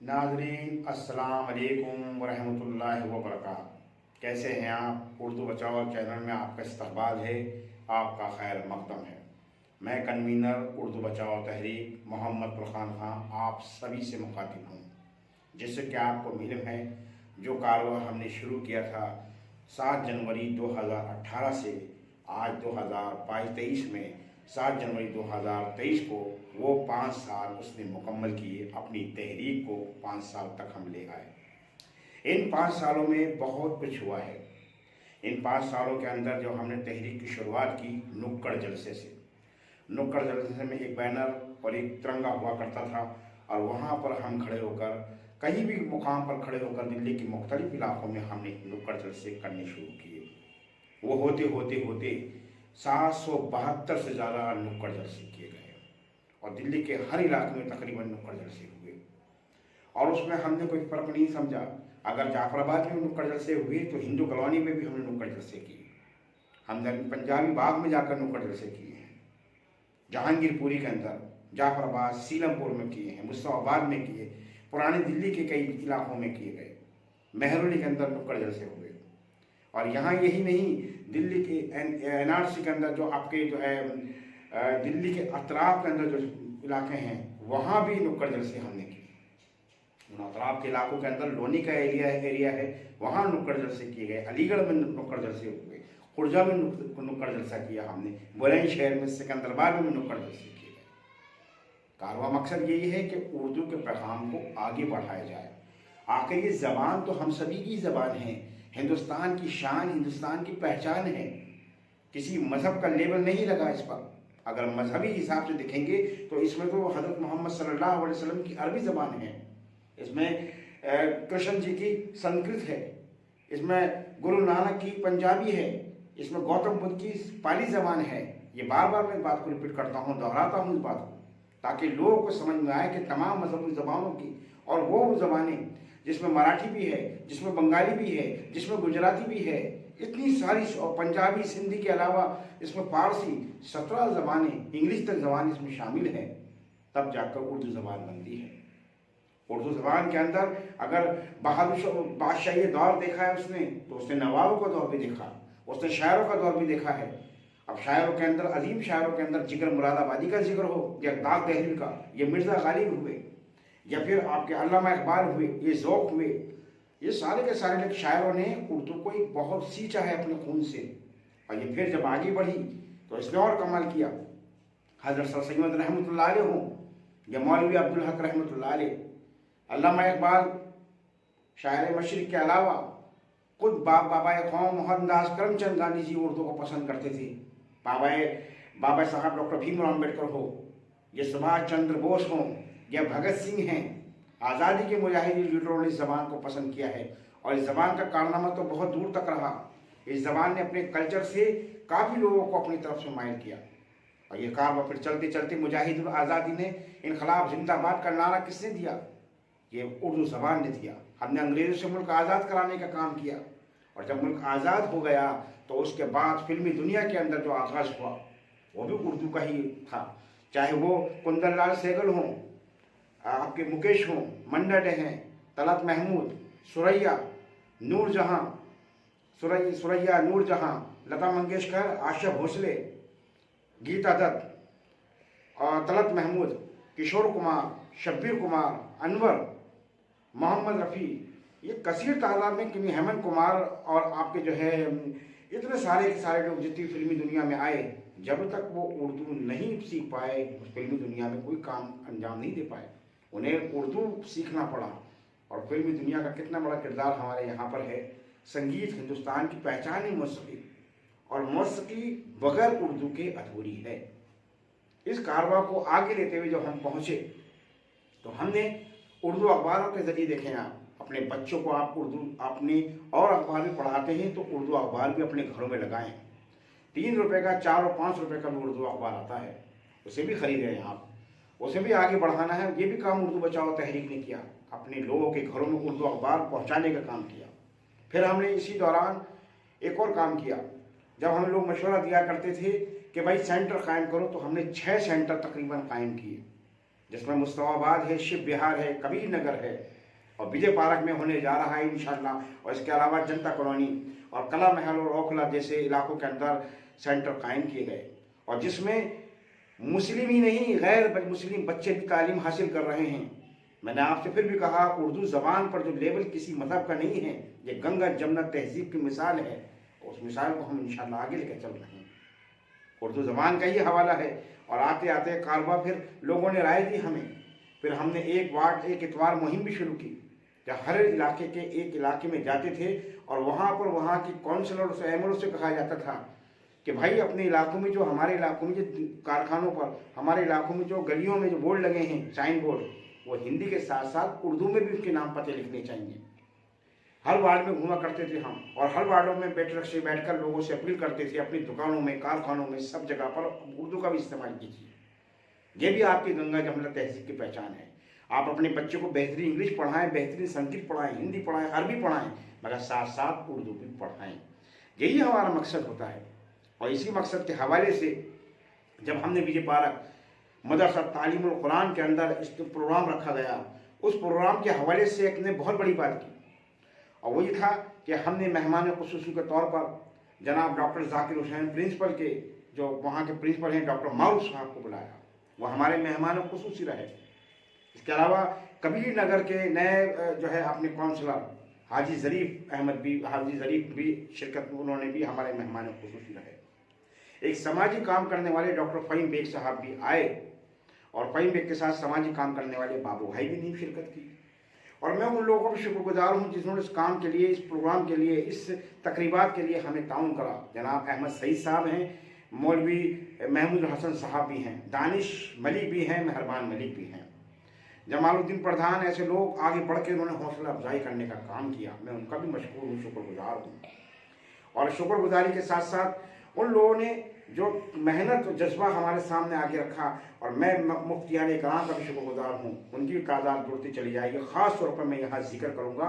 नाज़रीन अस्सलाम वालेकुम वरहमतुल्लाहि वबरकातुहू। कैसे हैं आप? उर्दू बचाओ चैनल में आपका इस्तकबाल है, आपका खैर मकदम है। मैं कन्वीनर उर्दू बचाओ तहरीक मोहम्मद फुरकान खां आप सभी से मुखातिब हूँ। जिससे कि आपको मालूम है, जो कारवा हमने शुरू किया था 7 जनवरी 2018 से आज 2022-23 में 7 जनवरी 2023 को वो 5 साल उसने मुकम्मल किए। अपनी तहरीक को 5 साल तक हम ले आए। इन 5 सालों में बहुत कुछ हुआ है। इन 5 सालों के अंदर जो हमने तहरीक की शुरुआत की नुक्कड़ जलसे से, नुक्कड़ जलसे में एक बैनर और एक तिरंगा हुआ करता था और वहाँ पर हम खड़े होकर कहीं भी मुकाम पर खड़े होकर दिल्ली के मुख्तलिफ इलाकों में हमने नुक्कड़ जलसे करने शुरू किए। वो होते होते होते 772 से ज़्यादा नुक्कड़ जलसे किए गए और दिल्ली के हर इलाके में तकरीबन नुक्कड़ जलसे हुए। और उसमें हमने कोई फ़र्क नहीं समझा। अगर जाफराबाद में नुक्कड़ जलसे हुए तो हिंदू कॉलोनी में भी हमने नुक्कड़ जलसे किए। हमने पंजाबी बाग में जाकर नुक्कड़ जलसे किए हैं, जहांगीरपुरी के अंदर, जाफराबाद, सीलमपुर में किए हैं, मुस्तफाबाद में किए, पुरानी दिल्ली के कई इलाकों में किए गए, मेहरौली के अंदर नुक्कड़ जलसे हुए। और यहाँ यही नहीं, दिल्ली के NRC के अंदर जो आपके जो है दिल्ली के अतराफ के अंदर जो इलाके हैं वहाँ भी नुक्कड़ जलसे हमने किए। उन अतराफ के इलाकों के अंदर लोनी का एरिया है, वहाँ नुक्कड़ जलसे किए गए। अलीगढ़ में नुक्कड़ जलसे हुए, खुर्जा में नुक्कड़ जलसा किया हमने, बुलंदशहर में, सिकंदराबाद में नुक्कड़ जलसे किए गए। कारवा मकसद यही है कि उर्दू के पैगाम को आगे बढ़ाया जाए। आखिर ये ज़बान तो हम सभी की ज़बान है, हिंदुस्तान की शान, हिंदुस्तान की पहचान है। किसी मज़हब का लेबल नहीं लगा इस पर। अगर मजहबी हिसाब से देखेंगे तो इसमें तो हज़रत मोहम्मद सल्लल्लाहु अलैहि वसल्लम की अरबी ज़बान है, इसमें कृष्ण जी की संस्कृत है, इसमें गुरु नानक की पंजाबी है, इसमें गौतम बुद्ध की पाली ज़बान है। ये बार बार मैं बात को रिपीट करता हूँ, दोहराता हूँ इस बात को, ताकि लोगों को समझ में आए कि तमाम मजहबी ज़बानों की, और वो ज़बानें जिसमें मराठी भी है, जिसमें बंगाली भी है, जिसमें गुजराती भी है, इतनी सारी, और पंजाबी, सिंधी के अलावा इसमें फारसी, 17 ज़बानें, इंग्लिश तक ज़बान इसमें शामिल है, तब जाकर उर्दू ज़बान बनती है। उर्दू ज़बान के अंदर अगर बहादुर बादशाही दौर देखा है उसने, तो उसने नवाबों का दौर भी देखा, उसने शायरों का दौर भी देखा है। अब शायरों के अंदर, अजीम शायरों के अंदर जिक्र मुरादाबादी का जिक्र हो, या दाग दहलील का, ये मिर्ज़ा गालिब हुए, या फिर आपके अल्लामा इकबाल हुए, ये ज़ौक़ हुए, ये सारे के सारे लोग शायरों ने उर्दू को एक बहुत सींचा है अपने खून से। और ये फिर जब आगे बढ़ी तो इसने और कमाल किया। हज़रत सर सैयद रहमतुल्लाह अलैह हों या मौलवी अब्दुल हक रहमतुल्लाह अलैह, अल्लामा इकबाल शायर मशरिक़ के अलावा खुद बाबा कौम मोहनदास करमचंद गांधी जी उर्दू को पसंद करते थे। बाबा साहब डॉक्टर भीमराव अम्बेडकर हो, या सुभाष चंद्र बोस हों, या भगत सिंह हैं, आज़ादी के मुजाहिदीन लीडरों ने इस ज़बान को पसंद किया है। और इस ज़बान का कारनामा तो बहुत दूर तक रहा। इस ज़बान ने अपने कल्चर से काफ़ी लोगों को अपनी तरफ से माइल किया। और ये कारवा फिर चलते चलते मुजाहिदुल आज़ादी ने, इनकलाब जिंदाबाद का नारा किसने दिया? ये उर्दू ज़बान ने दिया। हमने अंग्रेज़ों से मुल्क आज़ाद कराने का काम किया, और जब मुल्क आज़ाद हो गया तो उसके बाद फिल्मी दुनिया के अंदर जो आगाज़ हुआ वो भी उर्दू का ही था। चाहे वो कुंदन लाल सहगल हों, आपके मुकेश हों, मंडा डे हैं, तलत महमूद, सुरैया नूरजहां, सुरैया नूरजहां, लता मंगेशकर, आशा भोसले, गीता दत्त और तलत महमूद, किशोर कुमार, शब्बीर कुमार, अनवर, मोहम्मद रफ़ी, ये कसीर तादाद में, क्योंकि हेमंत कुमार और आपके जो है इतने सारे के सारे लोग जितनी फिल्मी दुनिया में आए, जब तक वो उर्दू नहीं सीख पाए फिल्मी दुनिया में कोई काम अंजाम नहीं दे पाए। उन्हें उर्दू सीखना पड़ा। और फिल्मी दुनिया का कितना बड़ा किरदार हमारे यहाँ पर है। संगीत हिंदुस्तान की पहचान ही मौसीकी, और मौसीकी बगैर उर्दू के अधूरी है। इस कारवा को आगे लेते हुए जब हम पहुँचे तो हमने उर्दू अखबारों के ज़रिए, देखें आप अपने बच्चों को, आप उर्दू अपने और अखबार भी पढ़ाते हैं तो उर्दू अखबार भी अपने घरों में लगाएं। 3 रुपये का, 4 और 5 रुपये का भी उर्दू अखबार आता है, उसे भी खरीदें आप, उसे भी आगे बढ़ाना है। ये भी काम उर्दू बचाओ तहरीक ने किया, अपने लोगों के घरों में उर्दू अखबार पहुँचाने का काम किया। फिर हमने इसी दौरान एक और काम किया। जब हम लोग मशवरा दिया करते थे कि भाई सेंटर कायम करो, तो हमने 6 सेंटर तकरीबन कायम किए। जिसमें मुस्तफाबाद है, शिव विहार है, कबीर नगर है और विजय पार्क में होने जा रहा है इंशाल्लाह। और इसके अलावा जनता कॉलोनी और कला महल और ओखला जैसे इलाकों के अंदर सेंटर कायम किए गए और जिसमें मुस्लिम ही नहीं गैर मुस्लिम बच्चे भी तालीम हासिल कर रहे हैं। मैंने आपसे फिर भी कहा, उर्दू ज़बान पर जो लेवल किसी मज़हब का नहीं है, ये गंगा जमुना तहजीब की मिसाल है। उस मिसाल को हम इंशाल्लाह आगे लेकर चल रहे हैं। उर्दू ज़बान का ही हवाला है। और आते आते कारवा फिर लोगों ने राय दी हमें, फिर हमने एक वार्ड एक इतवार मुहिम भी शुरू की, जहाँ हर इलाके के एक इलाके में जाते थे और वहाँ पर वहाँ की काउंसिलर से एमएलओ से कहा जाता था कि भाई अपने इलाकों में जो हमारे इलाकों में जो कारखानों पर, हमारे इलाकों में जो गलियों में जो बोर्ड लगे हैं, साइन बोर्ड, वो हिंदी के साथ साथ उर्दू में भी उसके नाम पते लिखने चाहिए। हर वार्ड में घूमा करते थे हम और हर वार्डों में बैठकर लोगों से अपील करते थे, अपनी दुकानों में, कारखानों में, सब जगह पर उर्दू का भी इस्तेमाल कीजिए। ये भी आपकी गंगा जमुना तहजीब की पहचान है। आप अपने बच्चे को बेहतरीन इंग्लिश पढ़ाएं, बेहतरीन संगीत पढ़ाएं, हिंदी पढ़ाएं, अरबी पढ़ाएं, मगर साथ साथ उर्दू भी पढ़ाएं। यही हमारा मकसद होता है। और इसी मकसद के हवाले से जब हमने विजय पार्क मदरसा तालीमुल कुरान के अंदर इस प्रोग्राम रखा गया, उस प्रोग्राम के हवाले से एक ने बहुत बड़ी बात की और वही था कि हमने मेहमान खुसूसी के तौर पर जनाब डॉक्टर जाकिर हुसैन प्रिंसिपल के, जो वहाँ के प्रिंसिपल हैं, डॉक्टर मारूफ साहब को बुलाया। वो हमारे मेहमान खुसूसी रहे। इसके अलावा कबीर नगर के नए जो है अपने काउंसलर हाजी ज़रीफ भी शिरकत, उन्होंने भी हमारे मेहमान खुसूसी रहे। एक समाजी काम करने वाले डॉक्टर फ़हीम बेग साहब भी आए और फ़हीम बेग के साथ समाजी काम करने वाले बाबू भाई भी नहीं शिरकत की। और मैं उन लोगों का शुक्रगुजार हूँ जिन्होंने इस काम के लिए, इस प्रोग्राम के लिए, इस तकरीबात के लिए हमें ताउन करा। जनाब अहमद सईद साहब हैं, मौलवी महमूद हसन साहब भी हैं, दानिश मलिक भी हैं, मेहरबान मलिक भी हैं, जमालुद्दीन प्रधान, ऐसे लोग आगे बढ़ के उन्होंने हौसला अफजाई करने का काम किया। मैं उनका भी मशकूर हूँ, शुक्रगुजार हूँ। और शुक्रगुजारी के साथ साथ उन लोगों ने जो मेहनत और जज्बा हमारे सामने आगे रखा, और मैं मुफ्तियान इकराम का भी शुक्रगुजार हूँ। उनकी भी तादाद जुड़ती चली जाएगी। ख़ास तौर पर मैं यहाँ जिक्र करूँगा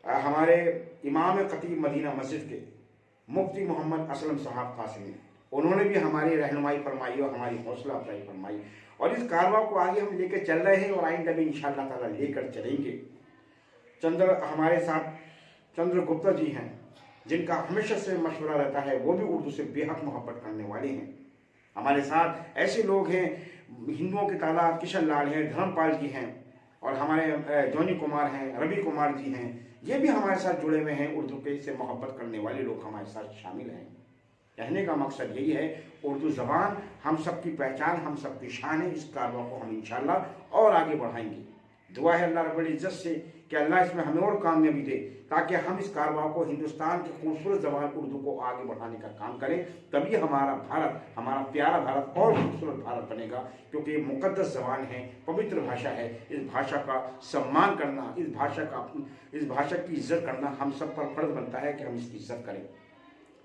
हमारे इमाम खतीब मदीना मस्जिद के मुफ्ती मोहम्मद असलम साहब कासिमी। उन्होंने भी हमारी रहनुमाई फरमाई और हमारी हौसला अफजाई फरमाई और इस कारवा को आगे हम लेकर चल रहे हैं और आइंदा भी इंशाअल्लाह ताला लेकर चलेंगे। हमारे साथ चंद्र गुप्ता जी हैं, जिनका हमेशा से मशवरा रहता है, वो भी उर्दू से बेहद मोहब्बत करने वाले हैं। हमारे साथ ऐसे लोग हैं, हिंदुओं की तादाद किशन लाल हैं, धर्मपाल जी हैं और हमारे जॉनी कुमार हैं, रवि कुमार जी हैं, ये भी हमारे साथ जुड़े हुए हैं। उर्दू के से मोहब्बत करने वाले लोग हमारे साथ शामिल हैं। कहने का मकसद यही है, उर्दू ज़बान हम सब की पहचान, हम सब की शान है। इस कारवा को हम इंशाअल्लाह और आगे बढ़ाएंगे। दुआ है अल्लाह रब्बुल इज़्ज़त से कि अल्लाह इसमें हमें और कामयाबी दे, ताकि हम इस कारवा को, हिंदुस्तान की खूबसूरत ज़बान उर्दू को आगे बढ़ाने का काम करें। तभी हमारा भारत, हमारा प्यारा भारत और खूबसूरत भारत बनेगा, क्योंकि ये मुक़द्दस ज़बान है, पवित्र भाषा है। इस भाषा का सम्मान करना, इस भाषा की इज़्ज़त करना हम सब पर फ़र्ज़ बनता है कि हम इसकी इज़्ज़त करें।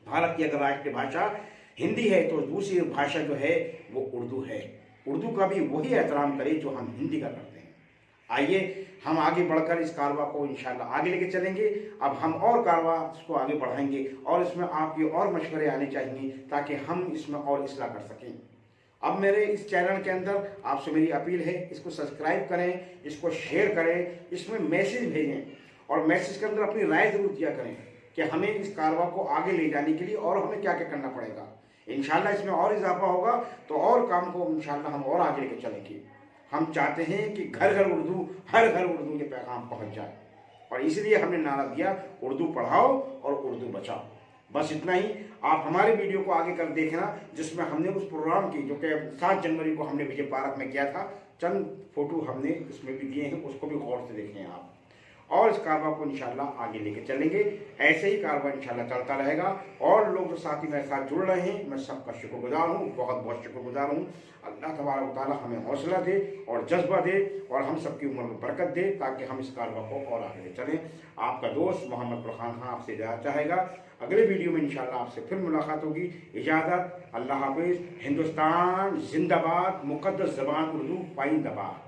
भारत की अगर राष्ट्रीय भाषा हिंदी है तो दूसरी भाषा जो है वो उर्दू है। उर्दू का भी वही एहतराम करें जो हम हिंदी का करते हैं। आइए हम आगे बढ़कर इस कारवा को इंशाअल्लाह आगे लेके चलेंगे। अब हम और कारवा को आगे बढ़ाएंगे और इसमें आपके और मशवरे आने चाहिए ताकि हम इसमें और इस्लाह कर सकें। अब मेरे इस चैनल के अंदर आपसे मेरी अपील है, इसको सब्सक्राइब करें, इसको शेयर करें, इसमें मैसेज भेजें और मैसेज के अंदर अपनी राय ज़रूर दिया करें कि हमें इस कारवा को आगे ले जाने के लिए और हमें क्या क्या करना पड़ेगा। इंशाअल्लाह इसमें और इजाफा होगा तो और काम को इंशाअल्लाह हम और आगे लेकर चलेंगे। हम चाहते हैं कि घर घर उर्दू, हर घर उर्दू ये पैगाम पहुंच जाए और इसलिए हमने नारा दिया, उर्दू पढ़ाओ और उर्दू बचाओ। बस इतना ही। आप हमारे वीडियो को आगे कर देखना, जिसमें हमने उस प्रोग्राम की, जो कि 7 जनवरी को हमने विजय पार्क में किया था, चंद फोटो हमने इसमें भी दिए हैं, उसको भी गौर से देखें आप। और इस कारवा को इंशाअल्लाह आगे लेके चलेंगे। ऐसे ही कारवा इंशाअल्लाह चलता रहेगा। और लोग जो साथी मेरे साथ जुड़ रहे हैं, मैं सबका शुक्रगुजार हूँ, बहुत बहुत शुक्रगुजार हूँ। अल्लाह तबारक व तआला हमें हौसला दे और जज्बा दे और हम सबकी उम्र में बरकत दे, ताकि हम इस कारवा को और आगे ले चलें। आपका दोस्त मोहम्मद फरहान खान आपसे इजाज़त चाहेगा। अगले वीडियो में इंशाअल्लाह आपसे फिर मुलाकात होगी। इजाज़त, अल्लाह हाफिज़। हिंदुस्तान जिंदाबाद, मुक़द्दस ज़बान उर्दू पाइंदाबाद।